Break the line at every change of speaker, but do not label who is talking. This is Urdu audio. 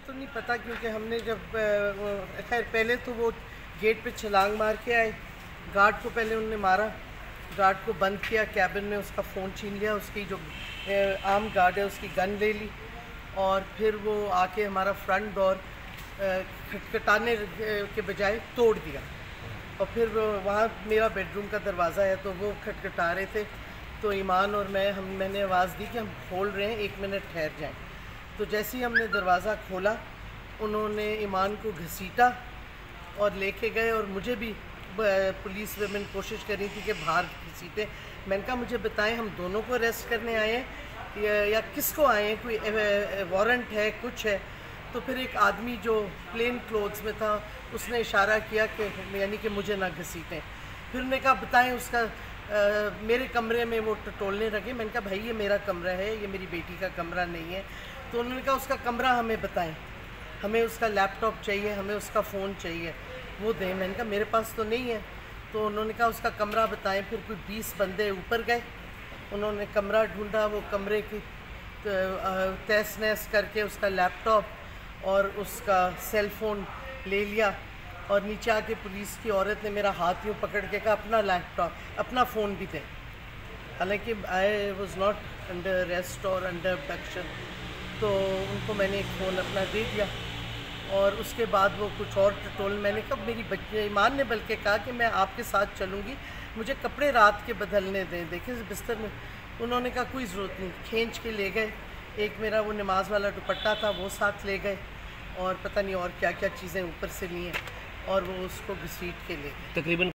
تو نہیں پتا کیونکہ ہم نے جب خیر پہلے تو وہ گیٹ پہ چھلانگ مار کے آئے، گارڈ کو پہلے انہوں نے مارا، گارڈ کو بند کیا کیبن میں، اس کا فون چھین لیا، اس کی جو عام گارڈ ہے اس کی گن لے لی، اور پھر وہ آ کے ہمارا فرنٹ ڈور کھٹکھٹانے کے بجائے توڑ دیا، اور پھر وہاں میرا بیڈ روم کا دروازہ ہے تو وہ کھٹکھٹا رہے تھے، تو ایمان اور میں نے آواز دی کہ ہم کھول رہے ہیں، 1 منٹ ٹھہر جائیں۔ تو جیسے ہی ہم نے دروازہ کھولا انہوں نے ایمان کو گھسیٹا اور لے کے گئے، اور مجھے بھی پولیس ویمن کوشش کر رہی تھی کہ باہر گھسیٹیں۔ میں نے کہا مجھے بتائیں ہم دونوں کو اریسٹ کرنے آئے ہیں یا کس کو آئے ہیں، کوئی وارنٹ ہے، کچھ ہے؟ تو پھر ایک آدمی جو پلین کلوتھس میں تھا اس نے اشارہ کیا کہ یعنی کہ مجھے نہ گھسیٹیں۔ پھر انہوں نے کہا بتائیں اس کا میرے کمرے میں وہ ٹٹولنے لگے۔ میں نے کہا بھائی یہ میرا کمرہ ہے، یہ میری بیٹی کا کمرہ نہیں ہے۔ تو انہوں نے کہا اس کا کمرہ ہمیں بتائیں، ہمیں اس کا لیپ ٹاپ چاہیے، ہمیں اس کا فون چاہیے، وہ دیں۔ میں نے کہا میرے پاس تو نہیں ہے۔ تو انہوں نے کہا اس کا کمرہ بتائیں۔ پھر کوئی 20 بندے اوپر گئے، انہوں نے کمرہ ڈھونڈا، وہ کمرے کی تہس نہس کر کے اس کا لیپ ٹاپ اور اس کا سیل فون لے لیا، اور نیچے آ کے پولیس کی عورت نے میرا ہاتھ یوں پکڑ کے کہا اپنا لیپ ٹاپ اپنا فون بھی دیں، حالانکہ I was not under arrest اور انڈر ابڈکشن۔ تو ان کو میں نے ایک فون اپنا دے دیا، اور اس کے بعد وہ کچھ اور ٹٹول۔ میں نے کہا میری بچی ایمان نے بلکہ کہا کہ میں آپ کے ساتھ چلوں گی، مجھے کپڑے رات کے بدلنے دیں، دیکھیں بستر میں۔ انہوں نے کہا کوئی ضرورت نہیں، کھینچ کے لے گئے۔ ایک میرا وہ نماز والا دوپٹہ تھا وہ ساتھ لے گئے، اور پتہ نہیں اور کیا کیا چیزیں اوپر سے لی ہیں، اور وہ اس کو گھسیٹ کے لے گئے۔
تقریباً